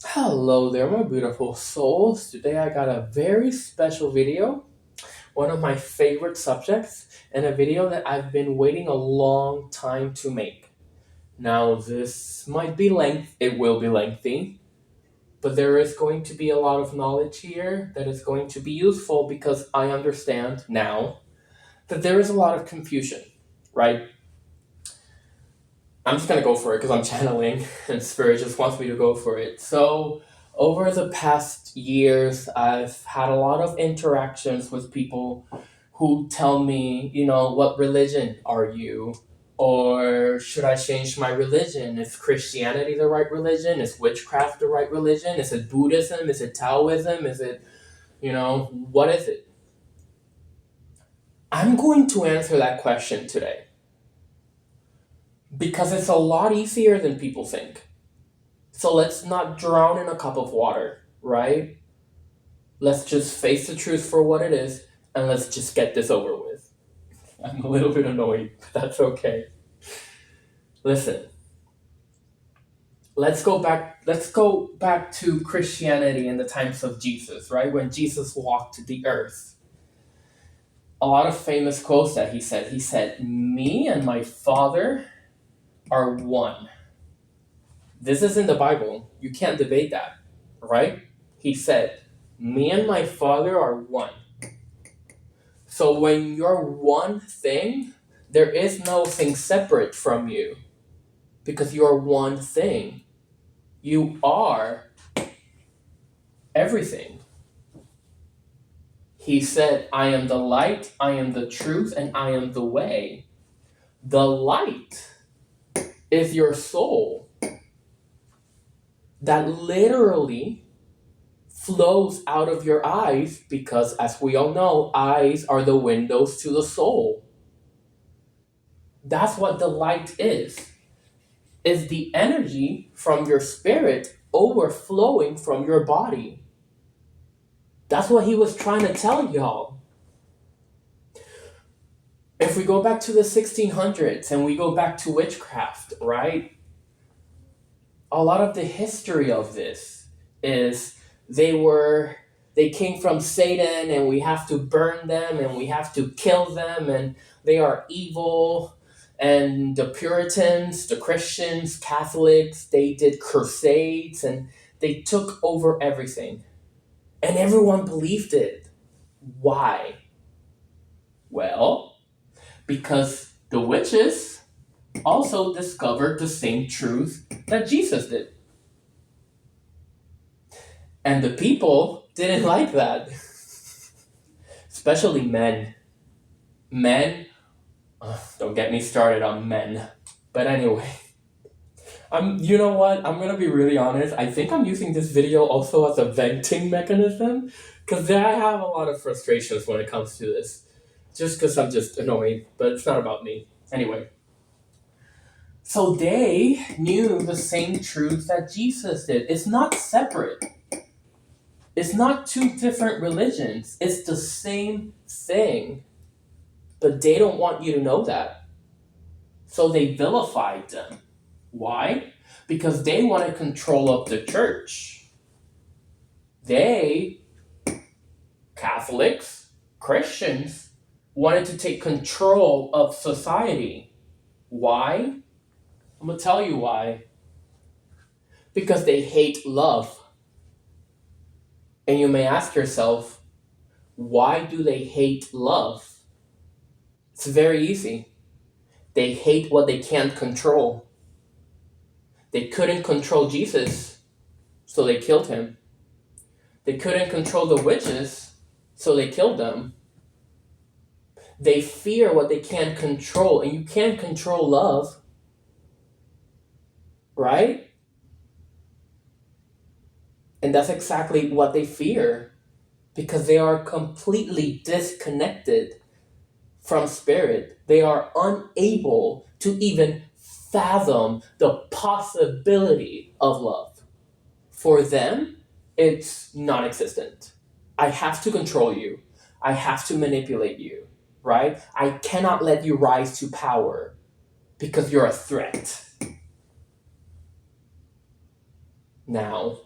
Hello there, my beautiful souls. Today I got a very special video, one of my favorite subjects, and a video that I've been waiting a long time to make. Now, this might be it will be lengthy, but there is going to be a lot of knowledge here that is going to be useful because I understand now that there is a lot of confusion, right? I'm just gonna go for it because I'm channeling and Spirit just wants me to go for it. So, over the past years, I've had a lot of interactions with people who tell me, what religion are you? Or should I change my religion? Is Christianity the right religion? Is witchcraft the right religion? Is it Buddhism? Is it Taoism? Is it, what is it? I'm going to answer that question today because it's a lot easier than people think. So let's not drown in a cup of water, right? Let's just face the truth for what it is and let's just get this over with. I'm a little bit annoyed, but that's okay. Listen, let's go back to Christianity in the times of Jesus, right? When Jesus walked the earth. A lot of famous quotes that he said. He said, "Me and my Father are one." This is in the Bible. You can't debate that, right? He said, "Me and my Father are one." So when you're one thing, there is no thing separate from you because you're one thing. You are everything. He said, "I am the light, I am the truth, and I am the way." The light is your soul that literally flows out of your eyes because, as we all know, eyes are the windows to the soul. That's what the light is the energy from your spirit overflowing from your body. That's what he was trying to tell y'all. If we go back to the 1600s and we go back to witchcraft, right? A lot of the history of this is they came from Satan and we have to burn them and we have to kill them and they are evil. And the Puritans, the Christians, Catholics, they did crusades and they took over everything. And everyone believed it. Why? Well, because the witches also discovered the same truth that Jesus did. And the people didn't like that. Especially men. Men, don't get me started on men. But anyway, you know what? I'm gonna be really honest. I think I'm using this video also as a venting mechanism because I have a lot of frustrations when it comes to this. Just because I'm just annoyed, but it's not about me. Anyway, so they knew the same truth that Jesus did. It's not separate. It's not two different religions. It's the same thing. But they don't want you to know that. So they vilified them. Why? Because they wanted control of the church. They, Catholics, Christians, wanted to take control of society. Why? I'm going to tell you why. Because they hate love. And you may ask yourself, why do they hate love? It's very easy. They hate what they can't control. They couldn't control Jesus, so they killed him. They couldn't control the witches, so they killed them. They fear what they can't control, and you can't control love, right? And that's exactly what they fear, because they are completely disconnected from spirit. They are unable to even fathom the possibility of love. For them, it's non existent. I have to control you. I have to manipulate you, right? I cannot let you rise to power because you're a threat. Now,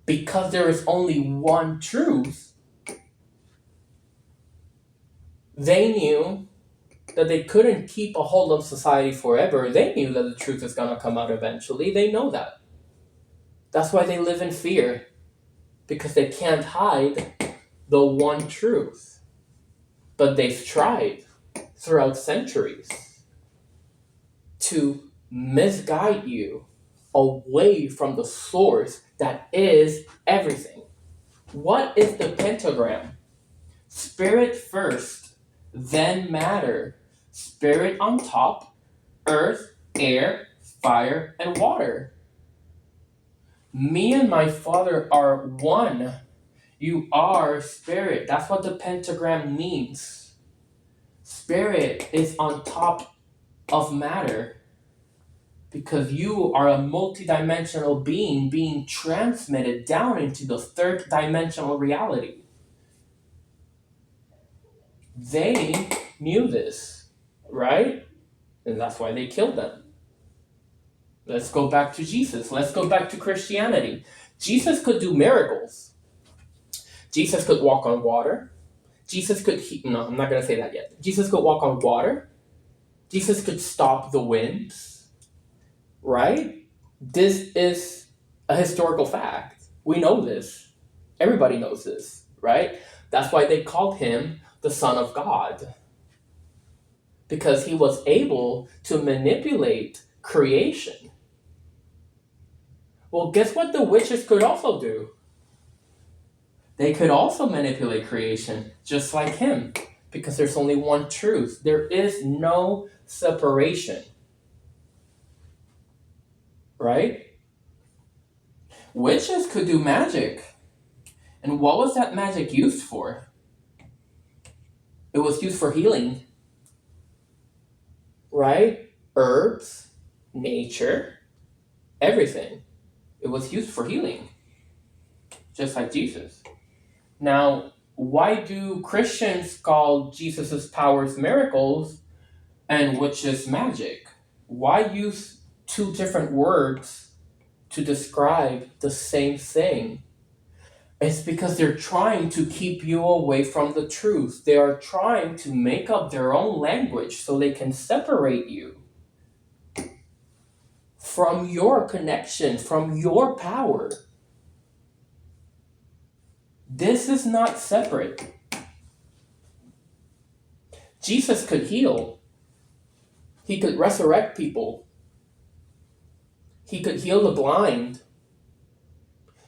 because there is only one truth, they knew that they couldn't keep a hold of society forever. They knew that the truth is going to come out eventually. They know that. That's why they live in fear, because they can't hide the one truth. But they've tried throughout centuries to misguide you away from the source that is everything. What is the pentagram? Spirit first, then matter. Spirit on top, earth, air, fire, and water. Me and my Father are one. You are spirit. That's what the pentagram means. Spirit is on top of matter because you are a multidimensional being transmitted down into the third dimensional reality. They knew this, right? And that's why they killed them. Let's go back to Jesus. Let's go back to Christianity. Jesus could do miracles. Jesus could walk on water. Jesus could no, I'm not going to say that yet. Jesus could walk on water. Jesus could stop the winds. Right? This is a historical fact. We know this. Everybody knows this, right? That's why they called him the Son of God. Because he was able to manipulate creation. Well, guess what the witches could also do? They could also manipulate creation, just like him, because there's only one truth. There is no separation. Right? Witches could do magic. And what was that magic used for? It was used for healing. Right? Herbs, nature, everything. It was used for healing. Just like Jesus. Now, why do Christians call Jesus' powers miracles and witches magic? Why use two different words to describe the same thing? It's because they're trying to keep you away from the truth. They are trying to make up their own language so they can separate you from your connection, from your power. This is not separate. Jesus could heal. He could resurrect people. He could heal the blind.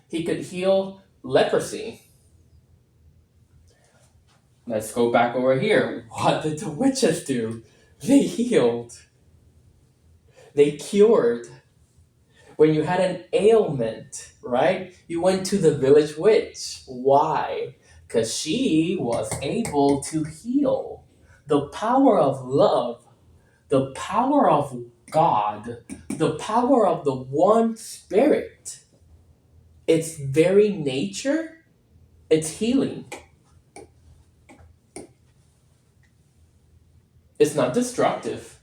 He could heal leprosy. Let's go back over here. What did the witches do? They healed. They cured. When you had an ailment, right? You went to the village witch. Why? Because she was able to heal. The power of love, the power of God, the power of the one Spirit, its very nature, it's healing. It's not destructive.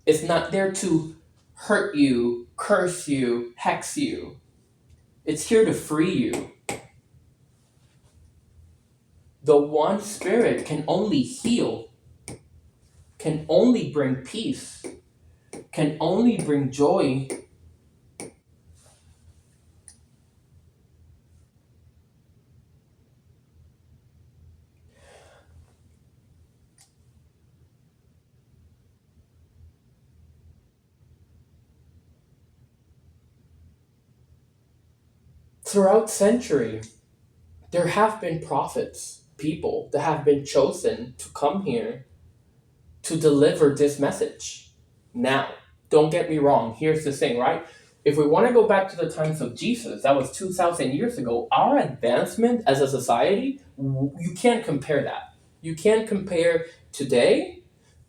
It's not there to hurt you, curse you, hex you. It's here to free you. The one Spirit can only heal, can only bring peace, can only bring joy. Throughout century, there have been prophets, people that have been chosen to come here to deliver this message. Now, don't get me wrong, here's the thing, right? If we want to go back to the times of Jesus, that was 2,000 years ago, our advancement as a society, you can't compare that. You can't compare today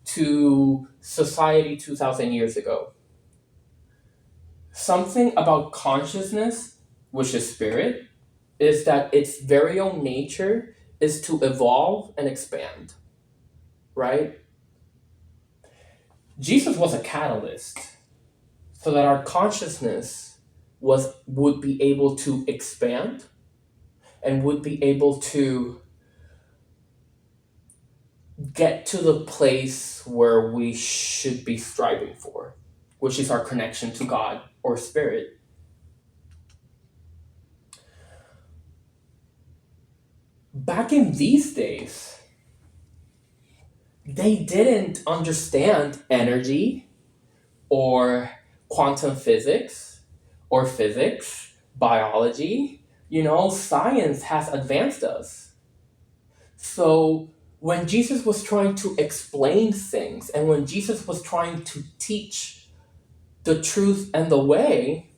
to society 2,000 years ago. Something about consciousness, which is spirit, is that its very own nature is to evolve and expand, right? Jesus was a catalyst so that our consciousness would be able to expand and would be able to get to the place where we should be striving for, which is our connection to God or spirit. Back in these days, they didn't understand energy or quantum physics or physics, biology. Science has advanced us. So when Jesus was trying to explain things and when Jesus was trying to teach the truth and the way,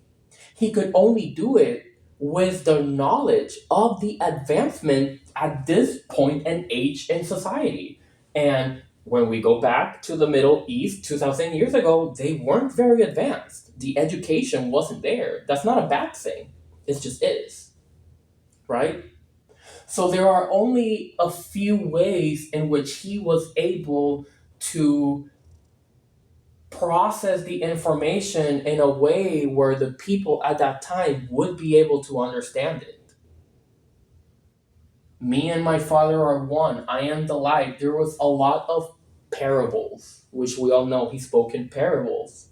he could only do it with the knowledge of the advancement at this point and age in society. And when we go back to the Middle East 2,000 years ago, they weren't very advanced. The education wasn't there. That's not a bad thing. It just is, right? So there are only a few ways in which he was able to process the information in a way where the people at that time would be able to understand it. Me and my Father are one. I am the light. There was a lot of parables, which we all know he spoke in parables.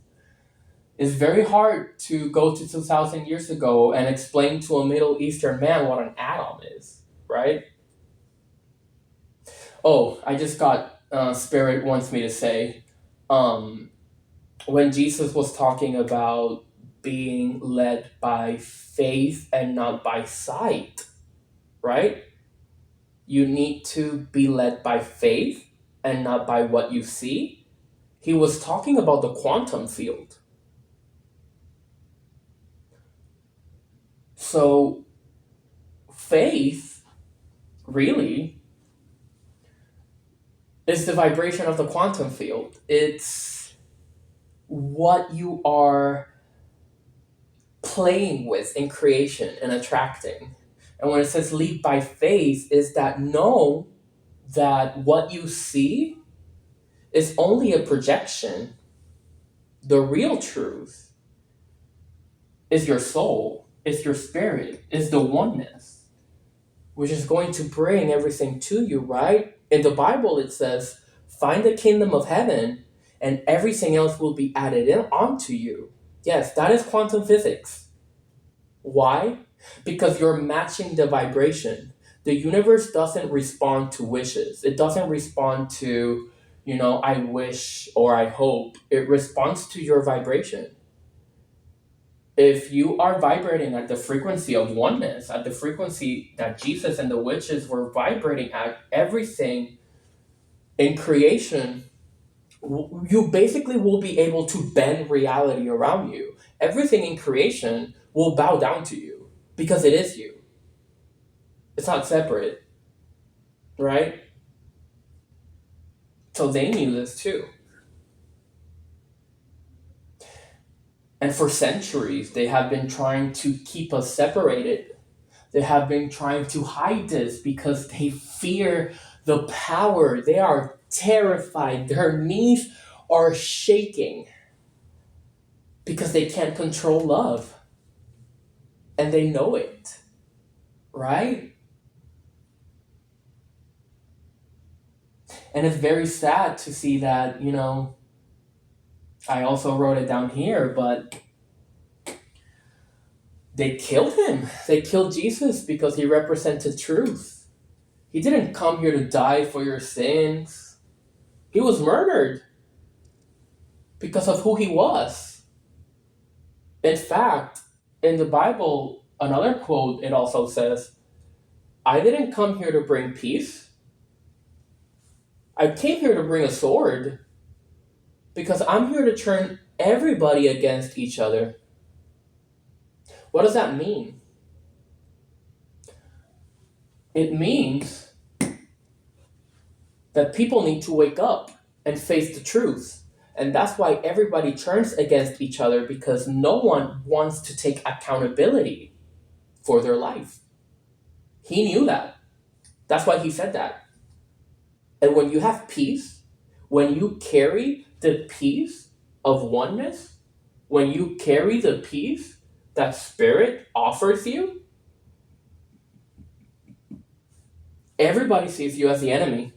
It's very hard to go to 2,000 years ago and explain to a Middle Eastern man what an atom is, right? Oh, I just got Spirit wants me to say, when Jesus was talking about being led by faith and not by sight, right? You need to be led by faith and not by what you see. He was talking about the quantum field. So, faith really is the vibration of the quantum field. It's what you are playing with in creation and attracting. And when it says lead by faith, is that know that what you see is only a projection. The real truth is your soul, is your spirit, is the oneness, which is going to bring everything to you, right? In the Bible, it says, find the kingdom of heaven and everything else will be added in onto you. Yes, that is quantum physics. Why? Because you're matching the vibration. The universe doesn't respond to wishes. It doesn't respond to, I wish or I hope. It responds to your vibration. If you are vibrating at the frequency of oneness, at the frequency that Jesus and the witches were vibrating at, everything in creation, you basically will be able to bend reality around you. Everything in creation will bow down to you because it is you. It's not separate, right? So they knew this too. And for centuries, they have been trying to keep us separated. They have been trying to hide this because they fear the power. They are terrified. Their knees are shaking because they can't control love. And they know it, right? And it's very sad to see that, I also wrote it down here, but they killed him. They killed Jesus because he represented truth. He didn't come here to die for your sins. He was murdered because of who he was. In fact, in the Bible, another quote, it also says, I didn't come here to bring peace. I came here to bring a sword because I'm here to turn everybody against each other. What does that mean? It means that people need to wake up and face the truth. And that's why everybody turns against each other, because no one wants to take accountability for their life. He knew that. That's why he said that. And when you have peace, when you carry the peace of oneness, when you carry the peace that spirit offers you, everybody sees you as the enemy.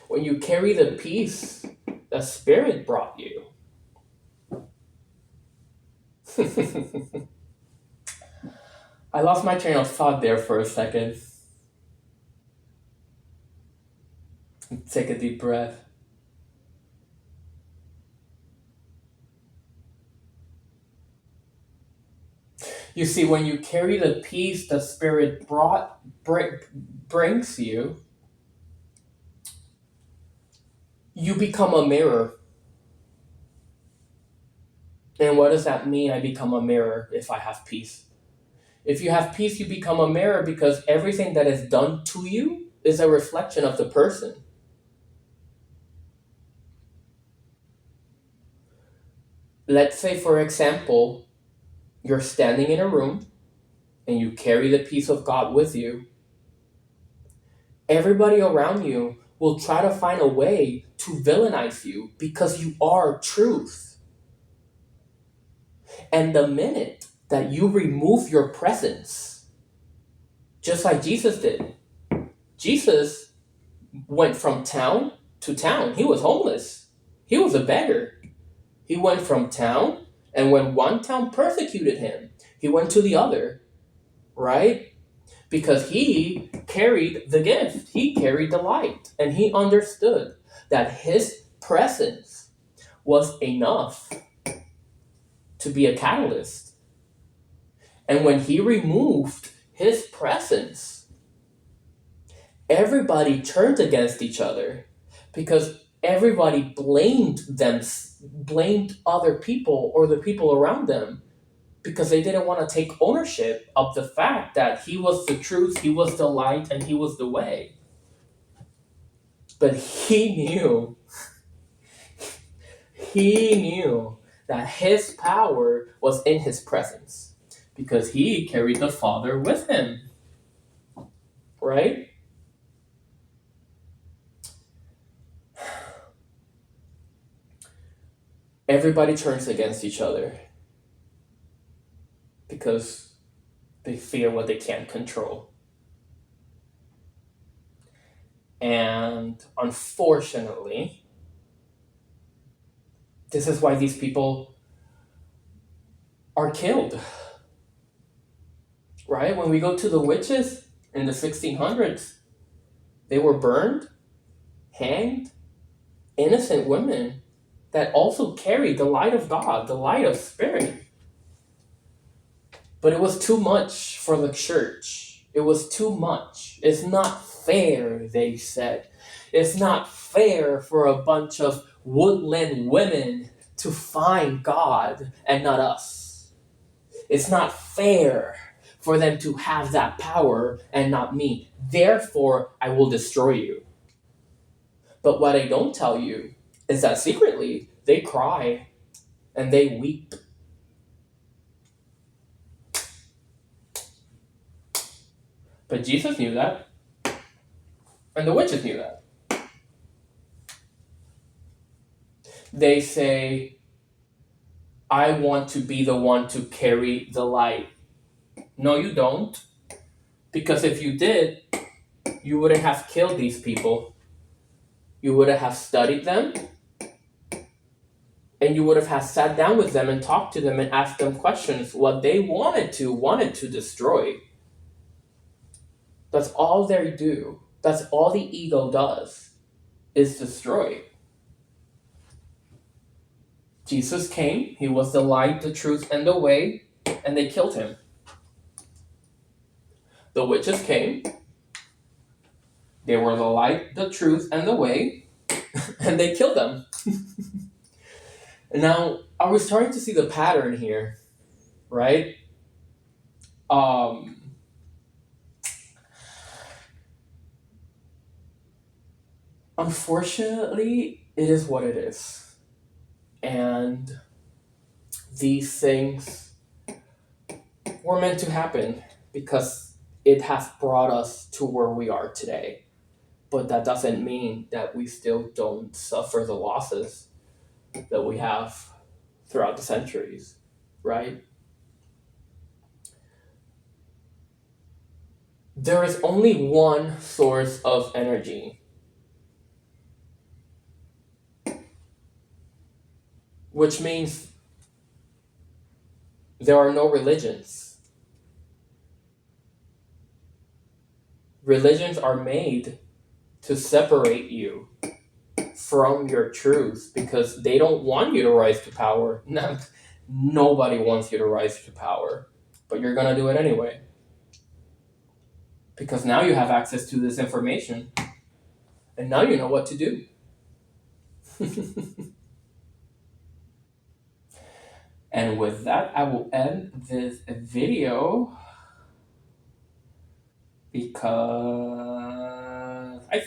When you carry the peace that spirit brought you, I lost my train of thought there for a second. Take a deep breath. You see, when you carry the peace the Spirit brings you, you become a mirror. And what does that mean? I become a mirror if I have peace. If you have peace, you become a mirror because everything that is done to you is a reflection of the person. Let's say, for example, you're standing in a room and you carry the peace of God with you. Everybody around you will try to find a way to villainize you because you are truth. And the minute that you remove your presence, just like Jesus did, Jesus went from town to town. He was homeless. He was a beggar. He went from town, and when one town persecuted him, he went to the other, right? Because he carried the gift, he carried the light, and he understood that his presence was enough to be a catalyst. And when he removed his presence, everybody turned against each other because everybody blamed other people or the people around them because they didn't want to take ownership of the fact that he was the truth, he was the light, and he was the way. But he knew that his power was in his presence because he carried the Father with him, right? Everybody turns against each other because they fear what they can't control. And unfortunately, this is why these people are killed. Right? When we go to the witches in the 1600s, they were burned, hanged, innocent women that also carried the light of God, the light of Spirit. But it was too much for the church. It was too much. It's not fair, they said. It's not fair for a bunch of woodland women to find God and not us. It's not fair for them to have that power and not me. Therefore, I will destroy you. But what I don't tell you is that secretly they cry and they weep. But Jesus knew that. And the witches knew that. They say, I want to be the one to carry the light. No, you don't. Because if you did, you wouldn't have killed these people. You would have studied them. And you would have sat down with them and talked to them and asked them questions. What they wanted to destroy. That's all they do. That's all the ego does, is destroy. Jesus came, he was the light, the truth, and the way, and they killed him. The witches came, they were the light, the truth, and the way, and they killed them. Now, are we starting to see the pattern here? Right? Unfortunately, it is what it is. And these things were meant to happen because it has brought us to where we are today. But that doesn't mean that we still don't suffer the losses that we have throughout the centuries, right? There is only one source of energy, which means there are no religions. Religions are made to separate you from your truth because they don't want you to rise to power. Nobody wants you to rise to power, but you're going to do it anyway because now you have access to this information and now you know what to do. And with that, I will end this video because